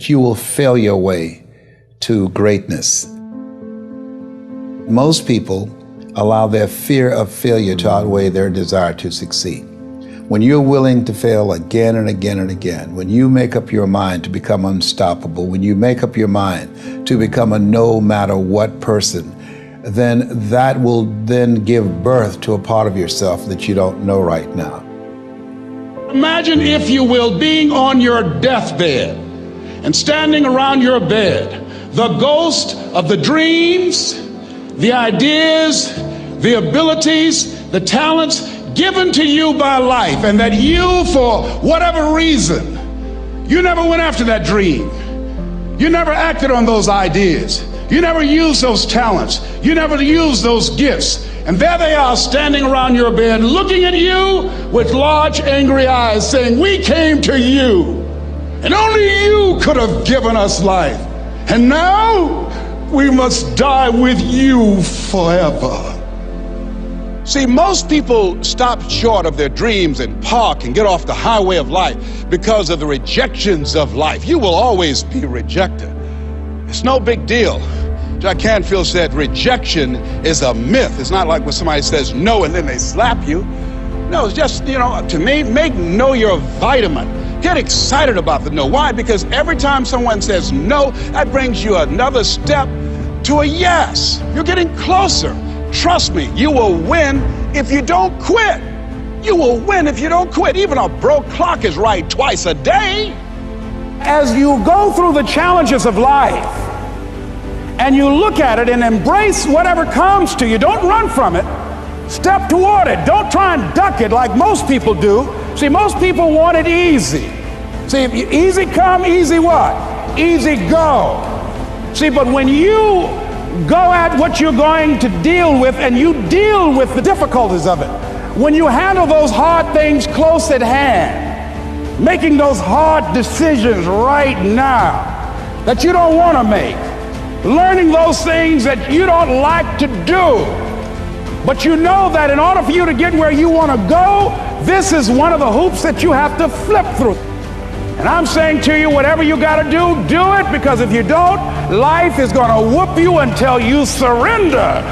You will fail your way to greatness. Most people allow their fear of failure to outweigh their desire to succeed. When you're willing to fail again and again and again, when you make up your mind to become unstoppable, when you make up your mind to become a no matter what person, then that will then give birth to a part of yourself that you don't know right now. Imagine, if you will, being on your deathbed and standing around your bed, the ghost of the dreams, the ideas, the abilities, the talents given to you by life, and that you, for whatever reason, you never went after that dream. You never acted on those ideas. You never used those talents. You never used those gifts. And there they are standing around your bed, looking at you with large, angry eyes, saying, "We came to you, and only you could have given us life. And now we must die with you forever." See, most people stop short of their dreams and park and get off the highway of life because of the rejections of life. You will always be rejected. It's no big deal. Jack Canfield said rejection is a myth. It's not like when somebody says no and then they slap you. No, it's just, to me, make no your vitamin. Get excited about the no. Why? Because every time someone says no, that brings you another step to a yes. You're getting closer. Trust me, you will win if you don't quit. You will win if you don't quit. Even a broke clock is right twice a day. As you go through the challenges of life and you look at it and embrace whatever comes to you, don't run from it. Step toward it. Don't try and duck it like most people do. See, most people want it easy. See, easy come, easy what? Easy go. See, but when you go at what you're going to deal with and you deal with the difficulties of it, when you handle those hard things close at hand, making those hard decisions right now that you don't want to make, learning those things that you don't like to do, but you know that in order for you to get where you want to go, this is one of the hoops that you have to flip through. And I'm saying to you, whatever you got to do, do it, because if you don't, life is going to whoop you until you surrender.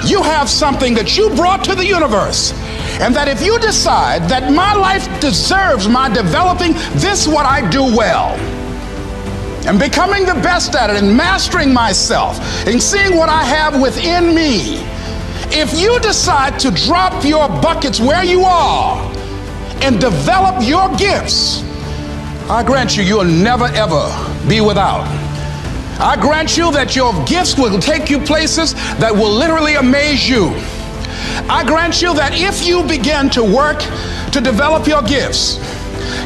You have something that you brought to the universe, and that if you decide that my life deserves my developing this what I do well, and becoming the best at it, and mastering myself, and seeing what I have within me, if you decide to drop your buckets where you are and develop your gifts, I grant you, you'll never ever be without. I grant you that your gifts will take you places that will literally amaze you. I grant you that if you begin to work to develop your gifts,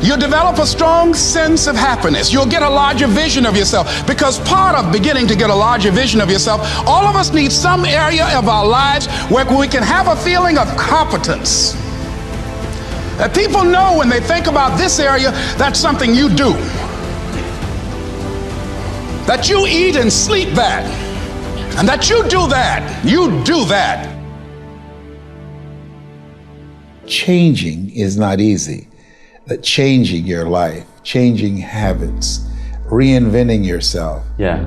you'll develop a strong sense of happiness. You'll get a larger vision of yourself, because part of beginning to get a larger vision of yourself, all of us need some area of our lives where we can have a feeling of competence. That people know when they think about this area, that's something you do. That you eat and sleep that. And that you do that. You do that. Changing is not easy. That changing your life, changing habits, reinventing yourself,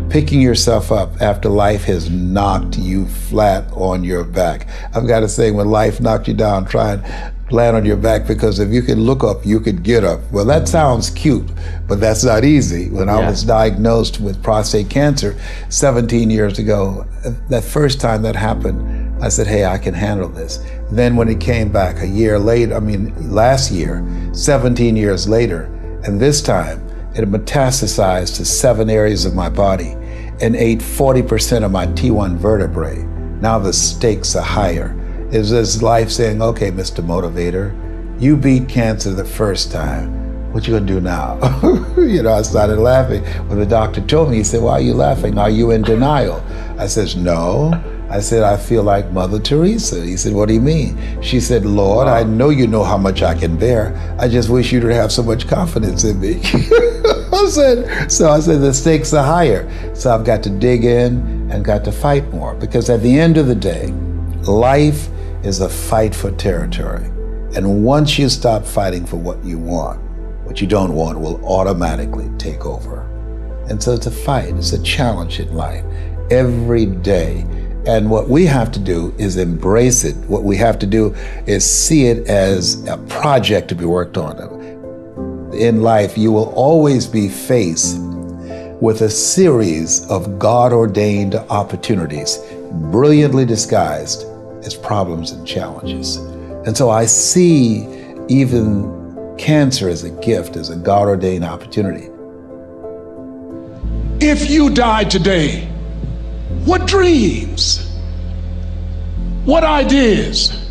picking yourself up after life has knocked you flat on your back. I've got to say, when life knocked you down, try and land on your back, because if you could look up, you could get up. Well, that sounds cute, but that's not easy. When I was diagnosed with prostate cancer 17 years ago, that first time that happened, I said, hey, I can handle this. Then when it came back a year later, last year, 17 years later, and this time it metastasized to 7 areas of my body and ate 40% of my T1 vertebrae. Now the stakes are higher. It's just life saying, okay, Mr. Motivator, you beat cancer the first time. What you gonna do now? I started laughing. When the doctor told me, he said, why are you laughing? Are you in denial? I said, no. I said, I feel like Mother Teresa. He said, what do you mean? She said, Lord, I know you know how much I can bear. I just wish you to have so much confidence in me. I said, the stakes are higher. So I've got to dig in and got to fight more, because at the end of the day, life is a fight for territory. And once you stop fighting for what you want, what you don't want will automatically take over. And so it's a fight, it's a challenge in life every day. And what we have to do is embrace it. What we have to do is see it as a project to be worked on. In life, you will always be faced with a series of God-ordained opportunities, brilliantly disguised as problems and challenges. And so I see even cancer as a gift, as a God-ordained opportunity. If you died today, what dreams, what ideas,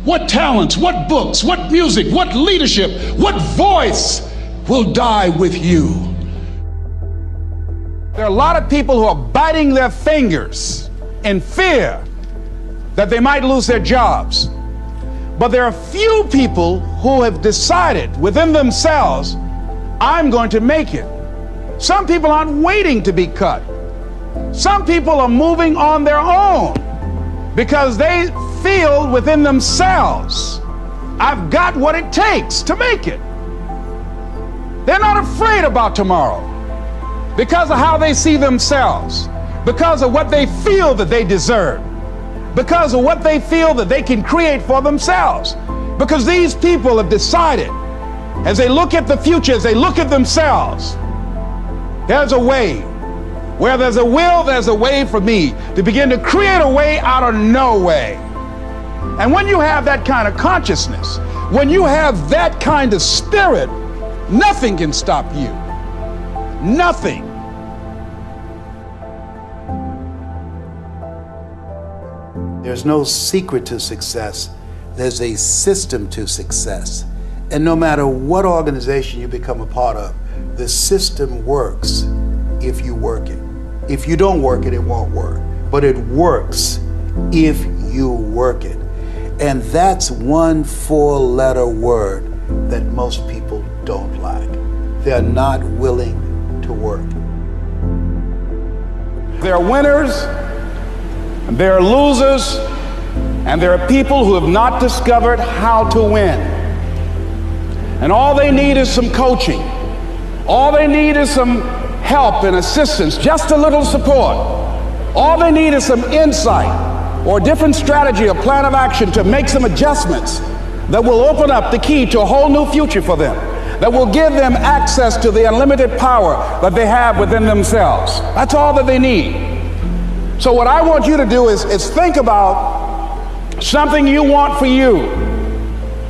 what talents, what books, what music, what leadership, what voice will die with you? There are a lot of people who are biting their fingers in fear that they might lose their jobs. But there are few people who have decided within themselves, I'm going to make it. Some people aren't waiting to be cut. Some people are moving on their own because they feel within themselves, I've got what it takes to make it. They're not afraid about tomorrow because of how they see themselves, because of what they feel that they deserve, because of what they feel that they can create for themselves. Because these people have decided, as they look at the future, as they look at themselves, there's a way. Where there's a will, there's a way for me to begin to create a way out of no way. And when you have that kind of consciousness, when you have that kind of spirit, nothing can stop you. Nothing. There's no secret to success. There's a system to success. And no matter what organization you become a part of, the system works if you work it. If you don't work it, it won't work. But it works if you work it. And that's one 4-letter word that most people don't like. They're not willing to work. There are winners, and there are losers, and there are people who have not discovered how to win. And all they need is some coaching. All they need is some help and assistance, just a little support. All they need is some insight or a different strategy, a plan of action to make some adjustments that will open up the key to a whole new future for them, that will give them access to the unlimited power that they have within themselves. That's all that they need. So what I want you to do is think about something you want for you,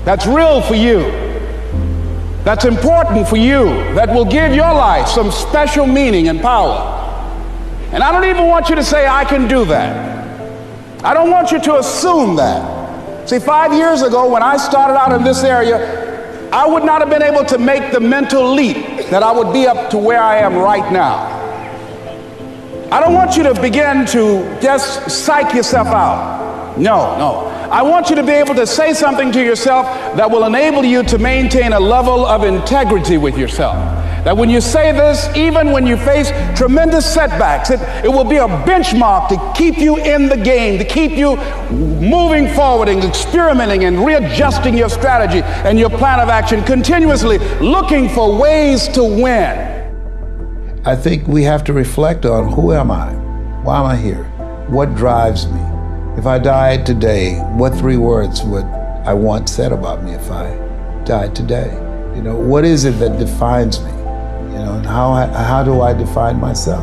that's real for you, that's important for you, that will give your life some special meaning and power. And I don't even want you to say, I can do that. I don't want you to assume that. See, 5 years ago when I started out in this area, I would not have been able to make the mental leap that I would be up to where I am right now. I don't want you to begin to just psych yourself out. No. I want you to be able to say something to yourself that will enable you to maintain a level of integrity with yourself. That when you say this, even when you face tremendous setbacks, it will be a benchmark to keep you in the game, to keep you moving forward and experimenting and readjusting your strategy and your plan of action, continuously looking for ways to win. I think we have to reflect on, who am I? Why am I here? What drives me? If I died today, what 3 words would I want said about me if I died today? You know, what is it that defines me? You know, and how do I define myself?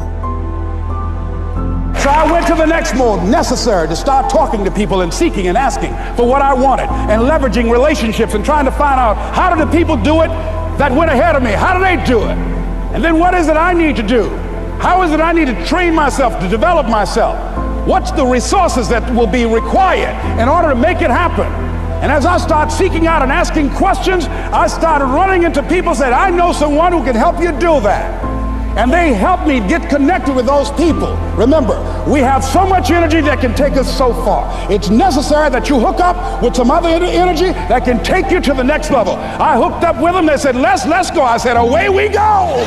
So I went to the next mode necessary to start talking to people and seeking and asking for what I wanted and leveraging relationships and trying to find out, how do the people do it that went ahead of me? How do they do it? And then what is it I need to do? How is it I need to train myself, to develop myself? What's the resources that will be required in order to make it happen? And as I start seeking out and asking questions, I started running into people who said, I know someone who can help you do that. And they helped me get connected with those people. Remember, we have so much energy that can take us so far. It's necessary that you hook up with some other energy that can take you to the next level. I hooked up with them. They said, let's go. I said, away we go.